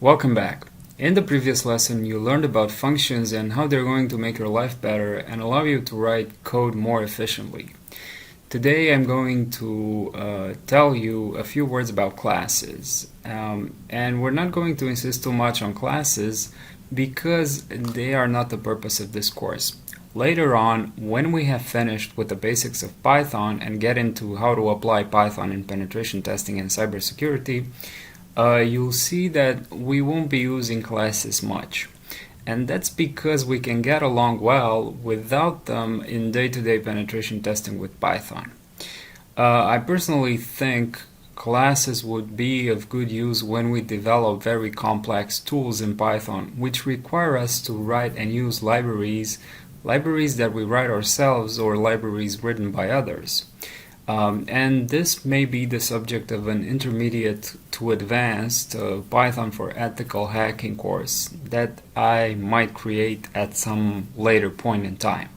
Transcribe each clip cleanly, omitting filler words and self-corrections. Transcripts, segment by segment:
Welcome back. In the previous lesson, you learned about functions and how they're going to make your life better and allow you to write code more efficiently. Today, I'm going to tell you a few words about classes. And we're not going to insist too much on classes because they are not the purpose of this course. Later on, when we have finished with the basics of Python and get into how to apply Python in penetration testing and cybersecurity, you'll see that we won't be using classes much. And that's because we can get along well without them in day-to-day penetration testing with Python. I personally think classes would be of good use when we develop very complex tools in Python, which require us to write and use libraries that we write ourselves or libraries written by others. And this may be the subject of an intermediate to advanced Python for ethical hacking course that I might create at some later point in time.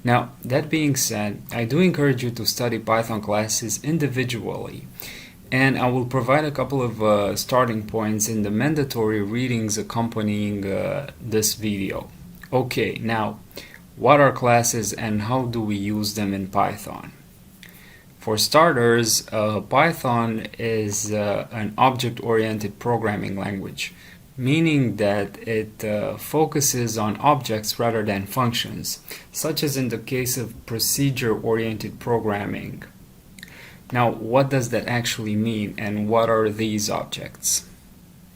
Now, that being said, I do encourage you to study Python classes individually, and I will provide a couple of starting points in the mandatory readings accompanying this video. Okay, now, what are classes and how do we use them in Python? For starters, Python is an object-oriented programming language, meaning that it focuses on objects rather than functions, such as in the case of procedure-oriented programming. Now, what does that actually mean, and what are these objects?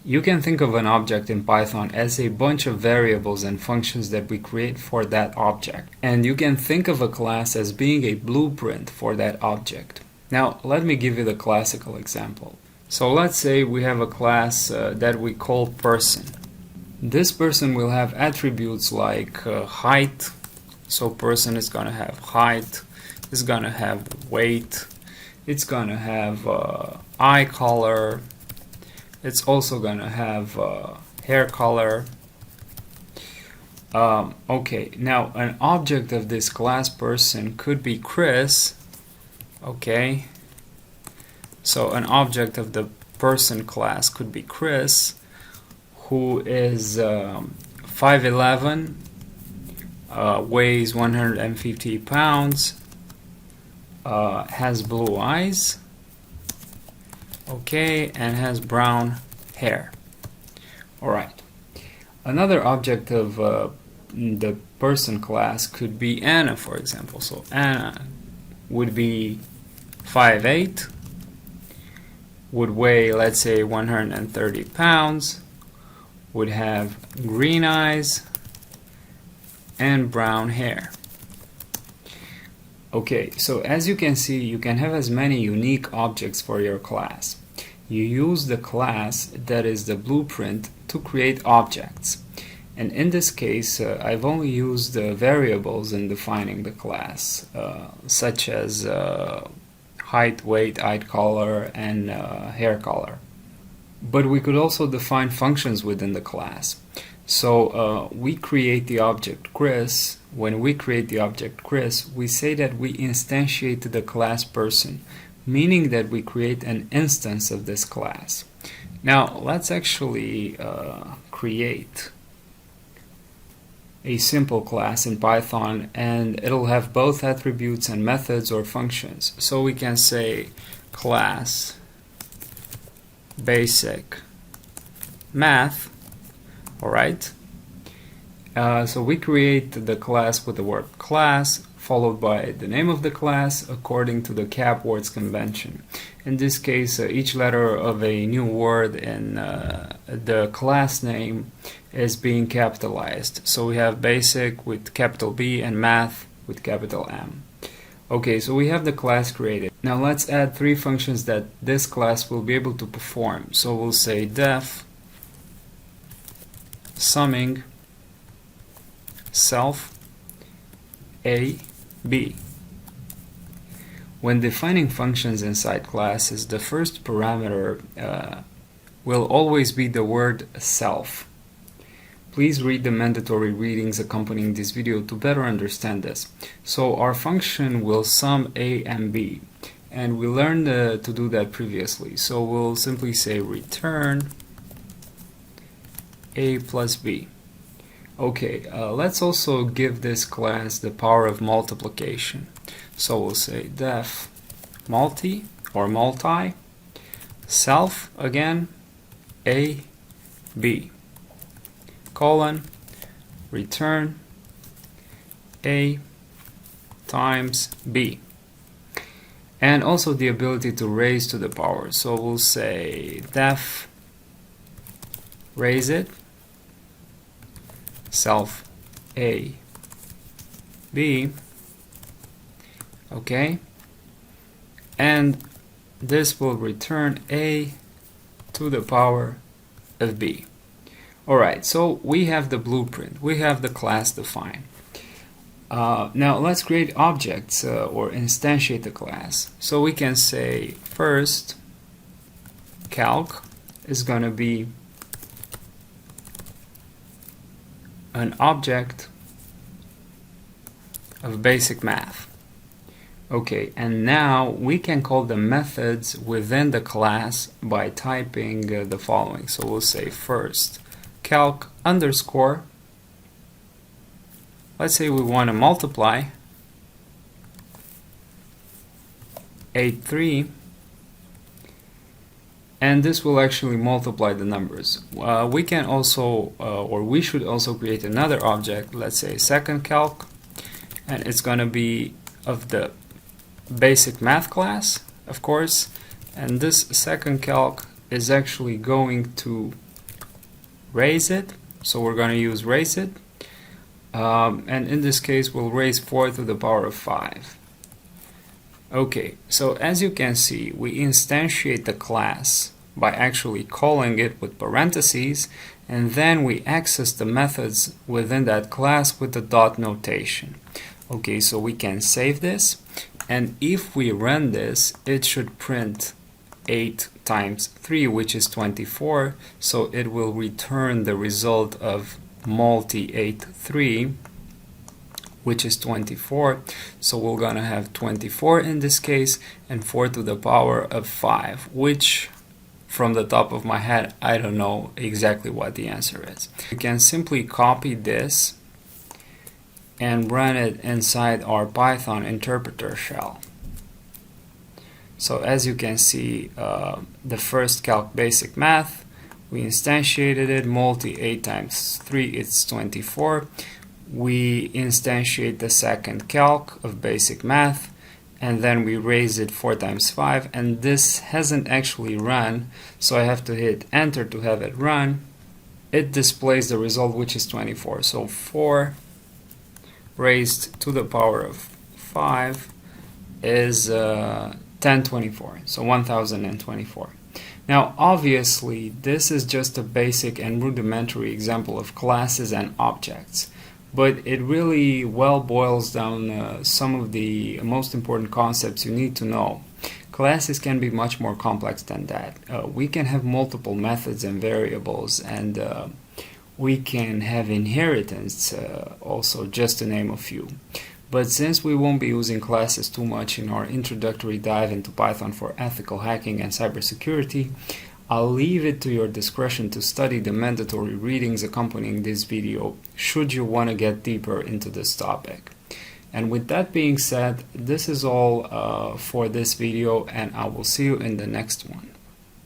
You can think of an object in Python as a bunch of variables and functions that we create for that object. And you can think of a class as being a blueprint for that object. Now, let me give you the classical example. So let's say we have a class that we call person. This person will have attributes like height. So person is going to have height, it's going to have weight, it's going to have eye color, it's also going to have hair color. Okay, now an object of this class person could be Chris. Okay, so an object of the person class could be Chris, who is 5'11", weighs 150 pounds, has blue eyes, okay, and has brown hair. Alright. Another object of the person class could be Anna, for example. So Anna would be 5'8", would weigh, let's say, 130 pounds, would have green eyes, and brown hair. Okay, so as you can see, you can have as many unique objects for your class. You use the class that is the blueprint to create objects. And in this case, I've only used variables in defining the class, such as height, weight, eye color, and hair color. But we could also define functions within the class. So we create the object Chris. When we create the object Chris, we say that we instantiate the class person, meaning that we create an instance of this class. Now, let's actually create a simple class in Python, and it'll have both attributes and methods or functions. So we can say class basic math. Alright, so we create the class with the word class followed by the name of the class according to the cap words convention. In this case, each letter of a new word in the class name is being capitalized. So we have basic with capital B and math with capital M. Okay, so we have the class created. Now let's add three functions that this class will be able to perform. So we'll say def summing self a b. When defining functions inside classes, the first parameter will always be the word self. Please read the mandatory readings accompanying this video to better understand this. So our function will sum a and b, and we learned to do that previously. So we'll simply say return a plus b. Okay, let's also give this class the power of multiplication. So we'll say def multi or multi self again a b colon return a times b, and also the ability to raise to the power. So we'll say def raise it self a b, okay, and this will return a to the power of b. Alright, so we have the blueprint, we have the class defined. Now let's create objects or instantiate the class. So we can say first calc is going to be an object of basic math. Okay, and now we can call the methods within the class by typing the following. So we'll say first calc underscore, let's say we want to multiply 8,3, and this will actually multiply the numbers. We can also, or we should also create another object, let's say second calc, and it's going to be of the basic math class, of course, and this second calc is actually going to raise it, so we're going to use raise it, and in this case we'll raise 4 to the power of 5. Okay, so as you can see, we instantiate the class by actually calling it with parentheses, and then we access the methods within that class with the dot notation. Okay, so we can save this, and if we run this, it should print 8 times 3, which is 24, so it will return the result of multi 8,3, which is 24. So we're gonna have 24 in this case, and 4 to the power of 5, which from the top of my head I don't know exactly what the answer is. You can simply copy this and run it inside our Python interpreter shell. So as you can see, the first calc basic math, we instantiated it, multi 8 times 3, it's 24. We instantiate the second calc of basic math, and then we raise it 4 times 5, and this hasn't actually run, so I have to hit enter to have it run. It displays the result, which is 24. So 4 raised to the power of 5 is 1024, so 1024. Now obviously this is just a basic and rudimentary example of classes and objects, but it really well boils down some of the most important concepts you need to know. Classes can be much more complex than that. We can have multiple methods and variables, and we can have inheritance also, just to name a few. But since we won't be using classes too much in our introductory dive into Python for ethical hacking and cybersecurity, I'll leave it to your discretion to study the mandatory readings accompanying this video should you want to get deeper into this topic. And with that being said, this is all for this video, and I will see you in the next one.